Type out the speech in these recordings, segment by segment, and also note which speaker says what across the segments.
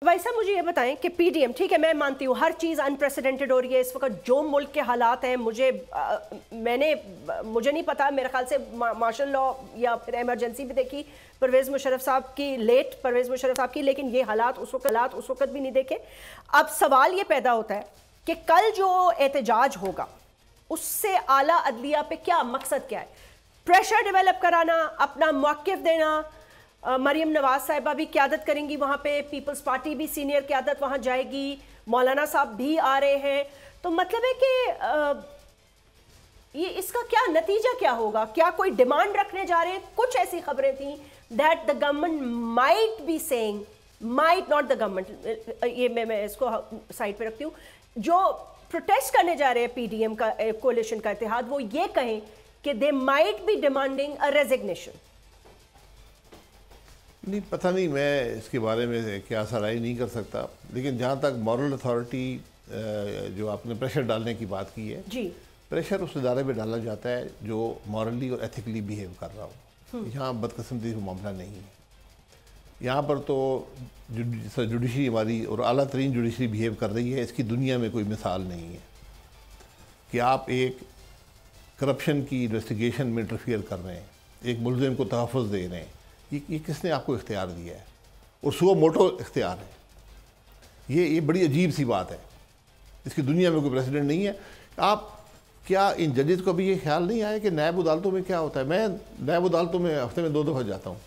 Speaker 1: वैसा मुझे ये बताएं कि पीडीएम, ठीक है मैं मानती हूँ हर चीज़ अनप्रेसिडेंटेड हो रही है इस वक्त, जो मुल्क के हालात हैं, मुझे नहीं पता, मेरे ख्याल से मार्शल लॉ या फिर इमरजेंसी भी देखी परवेज़ मुशर्रफ साहब की, लेट परवेज़ मुशर्रफ साहब की, लेकिन ये हालात उस वक्त भी नहीं देखे। अब सवाल ये पैदा होता है कि कल जो एहतजाज होगा उससे आला अदलिया पे क्या मकसद क्या है? प्रेशर डेवलप कराना, अपना मौक़िफ़ देना? मरियम नवाज साहिबा भी क़यादत करेंगी वहाँ पे, पीपल्स पार्टी भी सीनियर क़यादत वहाँ जाएगी, मौलाना साहब भी आ रहे हैं, तो मतलब है कि ये इसका क्या नतीजा क्या होगा? क्या कोई डिमांड रखने जा रहे हैं? कुछ ऐसी खबरें थी that the government might be saying, might not the government, ये मैं इसको साइड पे रखती हूँ, जो प्रोटेस्ट करने जा रहे हैं पीडीएम का कोalition का इत्तेहाद, वो ये कहें कि they might be demanding a resignation.
Speaker 2: नहीं, पता नहीं, मैं इसके बारे में क्या सराही नहीं कर सकता, लेकिन जहाँ तक मॉरल अथॉरिटी जो आपने प्रेशर डालने की बात की है जी, प्रेशर उस इदारे पे डाला जाता है जो मॉरली और एथिकली बिहेव कर रहा हो। यहाँ बदकिस्मती का मामला नहीं है। यहाँ पर तो जुडिशरी हमारी और आला तरीन जुडिशरी बिहेव कर रही है, इसकी दुनिया में कोई मिसाल नहीं है कि आप एक करप्शन की इन्वेस्टिगेशन में इंटरफियर कर रहे हैं, एक मुलजिम को तहफ़्फ़ुज़ दे रहे हैं। ये किसने आपको इख्तियार दिया है? और सुओ मोटो इख्तियार है। ये बड़ी अजीब सी बात है, इसकी दुनिया में कोई प्रेसिडेंट नहीं है। आप क्या इन जजेस को भी ये ख्याल नहीं आया कि नायब अदालतों में क्या होता है? मैं नायब अदालतों में हफ्ते में 2 दफ़ा जाता हूँ,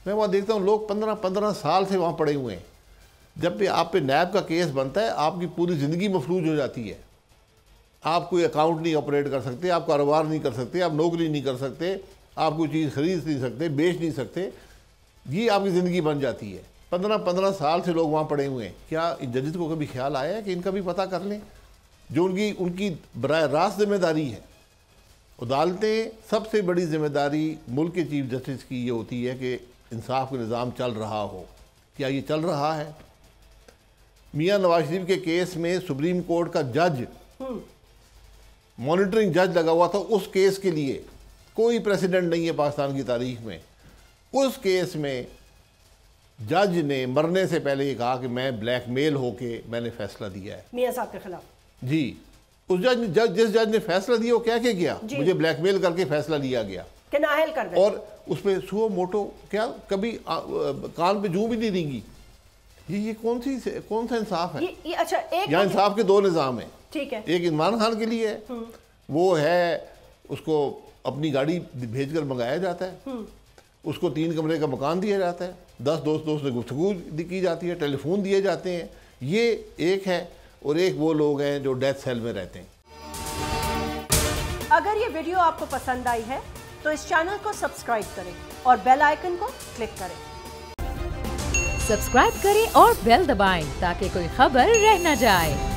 Speaker 2: मैं वहाँ देखता हूँ लोग 15-15 साल से वहाँ पड़े हुए हैं। जब भी आप पे नायब का केस बनता है, आपकी पूरी ज़िंदगी मफलूज हो जाती है। आप कोई अकाउंट नहीं ऑपरेट कर सकते, आप कारोबार नहीं कर सकते, आप नौकरी नहीं कर सकते, आप कोई चीज़ खरीद नहीं सकते, बेच नहीं सकते, ये आपकी ज़िंदगी बन जाती है। 15-15 साल से लोग वहाँ पड़े हुए हैं। क्या इन जजेस को कभी ख्याल आया है कि इनका भी पता कर लें? जो उनकी बराह रास्त जिम्मेदारी है। अदालतें सबसे बड़ी जिम्मेदारी मुल्क के चीफ जस्टिस की ये होती है कि इंसाफ का निज़ाम चल रहा हो। क्या ये चल रहा है? मियाँ नवाज शरीफ के केस में सुप्रीम कोर्ट का जज, मॉनिटरिंग जज लगा हुआ था उस केस के लिए। कोई प्रेसिडेंट नहीं है पाकिस्तान की तारीख में। उस केस में जज ने मरने से पहले ये कहा कि मैं ब्लैकमेल होके मैंने फैसला दिया है
Speaker 1: मियां साहब के खिलाफ। जी,
Speaker 2: उस जिस जज ने फैसला दिया वो क्या गया, मुझे ब्लैकमेल करके फैसला लिया गया
Speaker 1: कि नाअहल कर दे, और
Speaker 2: उस पर सुओ मोटो क्या कभी कान पे जूं भी नहीं देंगी। ये कौन सा इंसाफ है?
Speaker 1: ये अच्छा, एक
Speaker 2: यहाँ इंसाफ के 2 निज़ाम है।
Speaker 1: ठीक है,
Speaker 2: एक इमरान खान के लिए है, वो है उसको अपनी गाड़ी भेजकर मंगाया जाता है, उसको 3 कमरे का मकान दिया जाता है, 10 दोस्त से गुफ्तगू की जाती है, टेलीफोन दिए जाते हैं। ये एक है, और एक वो लोग हैं जो डेथ सेल में रहते हैं।
Speaker 1: अगर ये वीडियो आपको पसंद आई है तो इस चैनल को सब्सक्राइब करें और बेल आइकन को क्लिक करें।
Speaker 3: सब्सक्राइब करें और बेल दबाएं ताकि कोई खबर रह न जाए।